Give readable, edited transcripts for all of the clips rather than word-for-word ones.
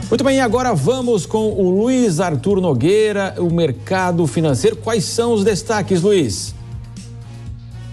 Muito bem, agora vamos com o Luiz Arthur Nogueira, o mercado financeiro. Quais são os destaques, Luiz?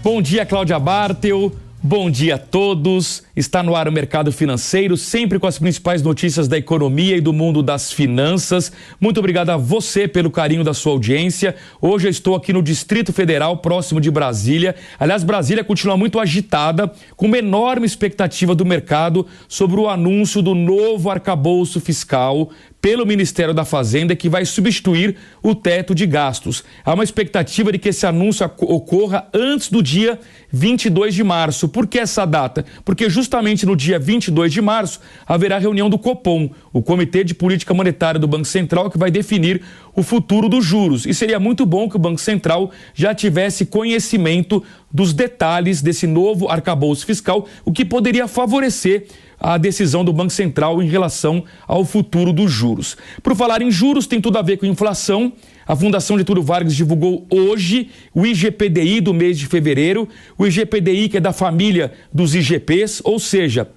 Bom dia, Cláudia Bartel. Bom dia a todos. Está no ar o Mercado Financeiro, sempre com as principais notícias da economia e do mundo das finanças. Muito obrigado a você pelo carinho da sua audiência. Hoje eu estou aqui no Distrito Federal, próximo de Brasília. Aliás, Brasília continua muito agitada, com uma enorme expectativa do mercado sobre o anúncio do novo arcabouço fiscal pelo Ministério da Fazenda, que vai substituir o teto de gastos. Há uma expectativa de que esse anúncio ocorra antes do dia 22 de março. Por que essa data? Porque justamente no dia 22 de março haverá reunião do Copom, o Comitê de Política Monetária do Banco Central, que vai definir o futuro dos juros. E seria muito bom que o Banco Central já tivesse conhecimento dos detalhes desse novo arcabouço fiscal, o que poderia favorecer a decisão do Banco Central em relação ao futuro dos juros. Por falar em juros, tem tudo a ver com inflação. A Fundação Getúlio Vargas divulgou hoje o IGPDI do mês de fevereiro, o IGPDI que é da família dos IGPs, ou seja,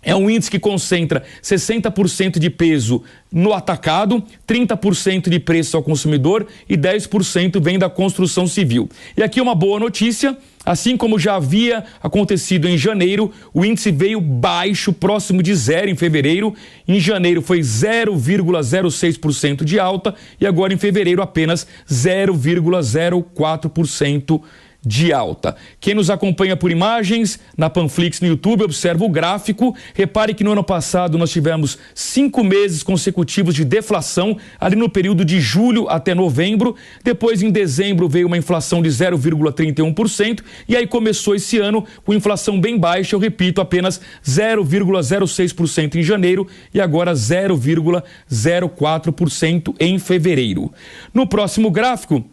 é um índice que concentra 60% de peso no atacado, 30% de preço ao consumidor e 10% vem da construção civil. E aqui uma boa notícia, assim como já havia acontecido em janeiro, o índice veio baixo, próximo de zero em fevereiro. Em janeiro foi 0,06% de alta e agora em fevereiro apenas 0,04% de alta. Quem nos acompanha por imagens, na Panflix no YouTube, observa o gráfico. Repare que no ano passado nós tivemos 5 meses consecutivos de deflação, ali no período de julho até novembro. Depois, em dezembro, veio uma inflação de 0,31% e aí começou esse ano com inflação bem baixa, eu repito, apenas 0,06% em janeiro e agora 0,04% em fevereiro. No próximo gráfico,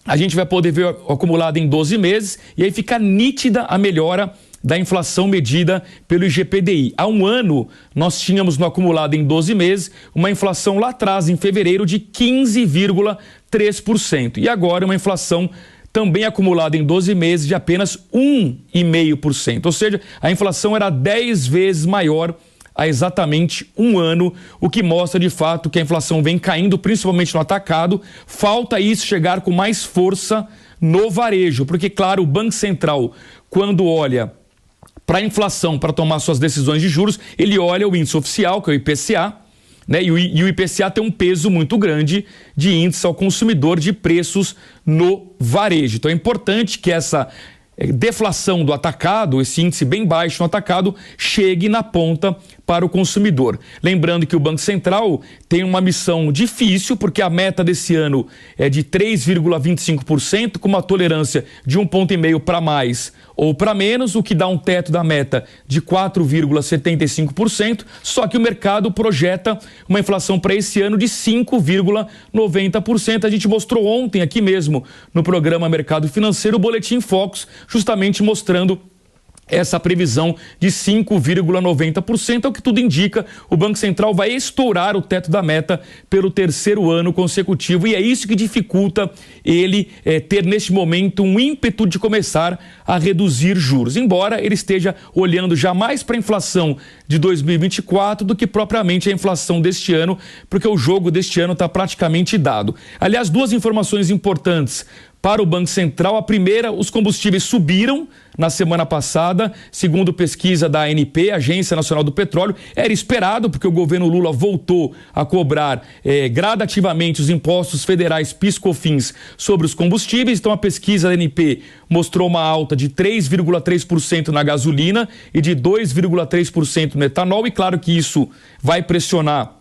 a gente vai poder ver o acumulado em 12 meses e aí fica nítida a melhora da inflação medida pelo IGPDI. Há um ano, nós tínhamos no acumulado em 12 meses uma inflação lá atrás, em fevereiro, de 15,3%. E agora uma inflação também acumulada em 12 meses de apenas 1,5%. Ou seja, a inflação era 10 vezes maior há exatamente um ano, o que mostra de fato que a inflação vem caindo, principalmente no atacado. Falta isso chegar com mais força no varejo, porque, claro, o Banco Central, quando olha para a inflação, para tomar suas decisões de juros, ele olha o índice oficial, que é o IPCA, né? E o IPCA tem um peso muito grande de índice ao consumidor de preços no varejo. Então é importante que essa deflação do atacado, esse índice bem baixo no atacado, chegue na ponta para o consumidor. Lembrando que o Banco Central tem uma missão difícil, porque a meta desse ano é de 3,25%, com uma tolerância de 1,5 ponto para mais ou para menos, o que dá um teto da meta de 4,75%, só que o mercado projeta uma inflação para esse ano de 5,90%. A gente mostrou ontem aqui mesmo no programa Mercado Financeiro o Boletim Focus, justamente mostrando essa previsão de 5,90%, é o que tudo indica. O Banco Central vai estourar o teto da meta pelo terceiro ano consecutivo e é isso que dificulta ele ter neste momento um ímpeto de começar a reduzir juros, embora ele esteja olhando já mais para a inflação de 2024 do que propriamente a inflação deste ano, porque o jogo deste ano está praticamente dado. Aliás, duas informações importantes para o Banco Central. A primeira, os combustíveis subiram na semana passada, segundo pesquisa da ANP, Agência Nacional do Petróleo. Era esperado, porque o governo Lula voltou a cobrar gradativamente os impostos federais PIS/COFINS sobre os combustíveis. Então a pesquisa da ANP mostrou uma alta de 3,3% na gasolina e de 2,3% no etanol, e claro que isso vai pressionar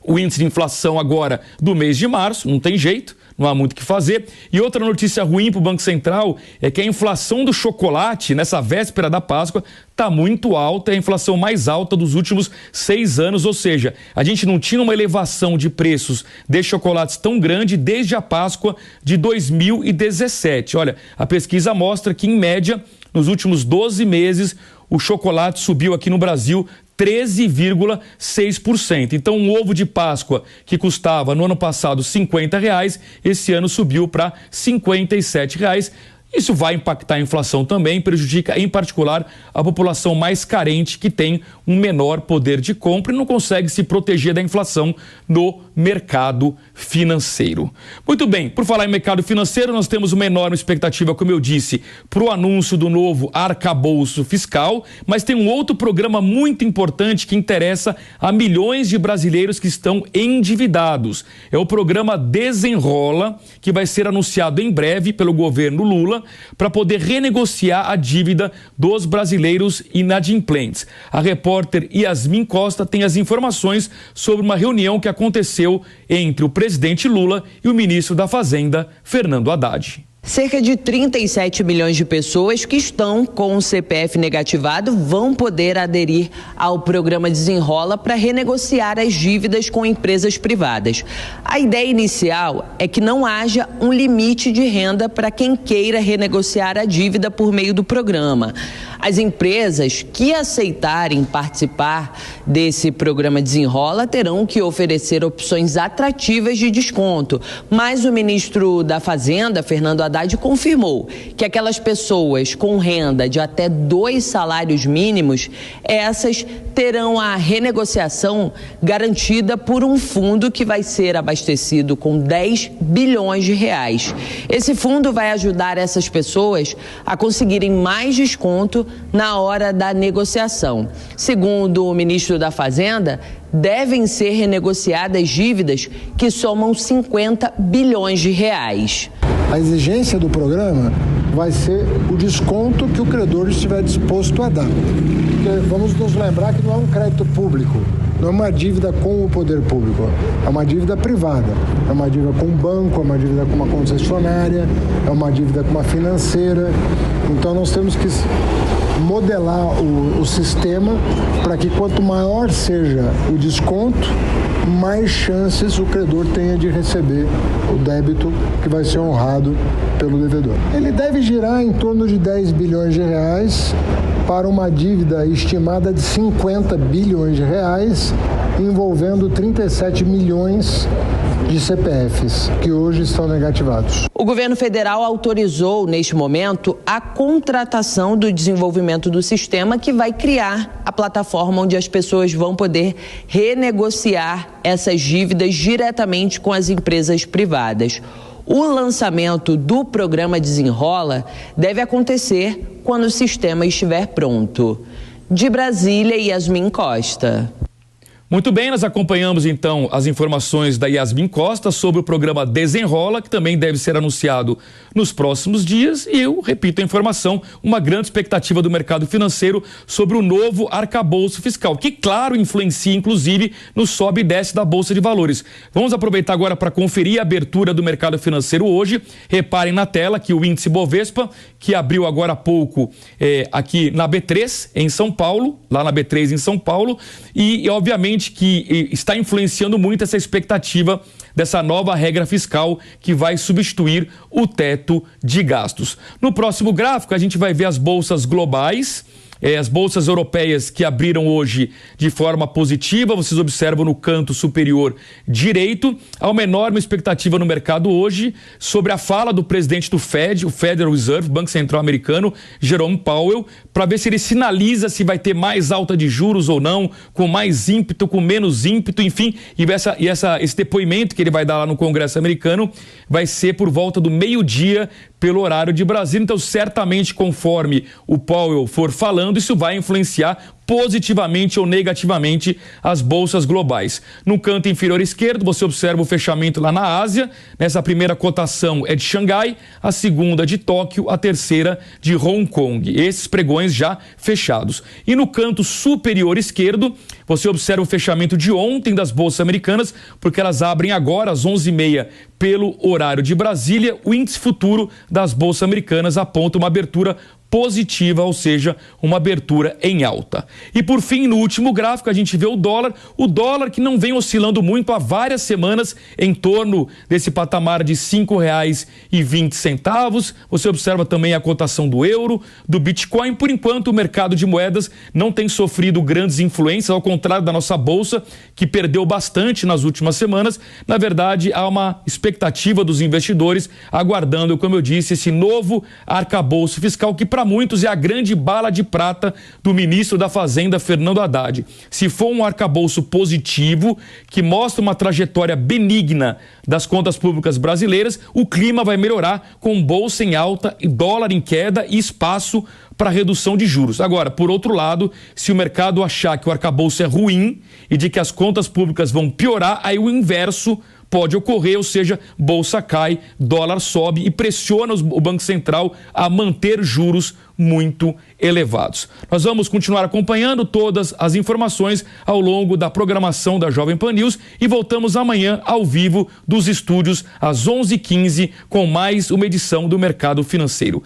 o índice de inflação agora do mês de março, não tem jeito, não há muito o que fazer. E outra notícia ruim para o Banco Central é que a inflação do chocolate, nessa véspera da Páscoa, está muito alta, é a inflação mais alta dos últimos 6 anos, ou seja, a gente não tinha uma elevação de preços de chocolates tão grande desde a Páscoa de 2017. Olha, a pesquisa mostra que, em média, nos últimos 12 meses, o chocolate subiu aqui no Brasil 13,6%. Então, um ovo de Páscoa que custava no ano passado R$50, esse ano subiu para R$57. Isso vai impactar a inflação também, prejudica em particular a população mais carente que tem um menor poder de compra e não consegue se proteger da inflação no mercado financeiro. Muito bem, por falar em mercado financeiro, nós temos uma enorme expectativa, como eu disse, para o anúncio do novo arcabouço fiscal, mas tem um outro programa muito importante que interessa a milhões de brasileiros que estão endividados. É o programa Desenrola, que vai ser anunciado em breve pelo governo Lula para poder renegociar a dívida dos brasileiros inadimplentes. A repórter Yasmin Costa tem as informações sobre uma reunião que aconteceu entre o presidente Lula e o ministro da Fazenda, Fernando Haddad. Cerca de 37 milhões de pessoas que estão com o CPF negativado vão poder aderir ao programa Desenrola para renegociar as dívidas com empresas privadas. A ideia inicial é que não haja um limite de renda para quem queira renegociar a dívida por meio do programa. As empresas que aceitarem participar desse programa Desenrola terão que oferecer opções atrativas de desconto, mas o ministro da Fazenda, Fernando Haddad, confirmou que aquelas pessoas com renda de até 2 salários mínimos, essas terão a renegociação garantida por um fundo que vai ser abastecido com 10 bilhões de reais. Esse fundo vai ajudar essas pessoas a conseguirem mais desconto na hora da negociação. Segundo o ministro da Fazenda, devem ser renegociadas dívidas que somam 50 bilhões de reais. A exigência do programa vai ser o desconto que o credor estiver disposto a dar. Porque vamos nos lembrar que não é um crédito público, não é uma dívida com o poder público, é uma dívida privada, é uma dívida com um banco, é uma dívida com uma concessionária, é uma dívida com uma financeira. Então nós temos que modelar o sistema para que quanto maior seja o desconto, mais chances o credor tenha de receber o débito que vai ser honrado pelo devedor. Ele deve girar em torno de 10 bilhões de reais para uma dívida estimada de 50 bilhões de reais, envolvendo 37 milhões de CPFs, que hoje estão negativados. O governo federal autorizou, neste momento, a contratação do desenvolvimento do sistema que vai criar a plataforma onde as pessoas vão poder renegociar essas dívidas diretamente com as empresas privadas. O lançamento do programa Desenrola deve acontecer quando o sistema estiver pronto. De Brasília, Yasmin Costa. Muito bem, nós acompanhamos então as informações da Yasmin Costa sobre o programa Desenrola, que também deve ser anunciado nos próximos dias. E eu repito a informação, uma grande expectativa do mercado financeiro sobre o novo arcabouço fiscal, que claro influencia inclusive no sobe e desce da Bolsa de Valores. Vamos aproveitar agora para conferir a abertura do mercado financeiro hoje. Reparem na tela que o índice Bovespa, que abriu agora há pouco aqui na B3 em São Paulo, lá na B3 em São Paulo, e obviamente que está influenciando muito essa expectativa dessa nova regra fiscal que vai substituir o teto de gastos. No próximo gráfico, a gente vai ver as bolsas globais. As bolsas europeias que abriram hoje de forma positiva, vocês observam no canto superior direito. Há uma enorme expectativa no mercado hoje sobre a fala do presidente do Fed, o Federal Reserve, Banco Central Americano, Jerome Powell, para ver se ele sinaliza se vai ter mais alta de juros ou não, com mais ímpeto, com menos ímpeto, enfim. Esse depoimento que ele vai dar lá no Congresso americano vai ser por volta do meio-dia pelo horário de Brasília. Então, certamente, conforme o Powell for falando, isso vai influenciar positivamente ou negativamente as bolsas globais. No canto inferior esquerdo, você observa o fechamento lá na Ásia. Nessa primeira cotação é de Xangai, a segunda de Tóquio, a terceira de Hong Kong. Esses pregões já fechados. E no canto superior esquerdo, você observa o fechamento de ontem das bolsas americanas, porque elas abrem agora às 11h30 pelo horário de Brasília. O índice futuro das bolsas americanas aponta uma abertura positiva, ou seja, uma abertura em alta. E por fim, no último gráfico, a gente vê o dólar que não vem oscilando muito há várias semanas em torno desse patamar de R$ 5,20. Você observa também a cotação do euro, do Bitcoin. Por enquanto, o mercado de moedas não tem sofrido grandes influências, ao contrário da nossa bolsa, que perdeu bastante nas últimas semanas. Na verdade, há uma expectativa dos investidores aguardando, como eu disse, esse novo arcabouço fiscal que para muitos é a grande bala de prata do ministro da Fazenda, Fernando Haddad. Se for um arcabouço positivo, que mostra uma trajetória benigna das contas públicas brasileiras, o clima vai melhorar com bolsa em alta e dólar em queda e espaço para redução de juros. Agora, por outro lado, se o mercado achar que o arcabouço é ruim e de que as contas públicas vão piorar, aí o inverso pode ocorrer, ou seja, bolsa cai, dólar sobe e pressiona o Banco Central a manter juros muito elevados. Nós vamos continuar acompanhando todas as informações ao longo da programação da Jovem Pan News e voltamos amanhã ao vivo dos estúdios às 11h15 com mais uma edição do Mercado Financeiro.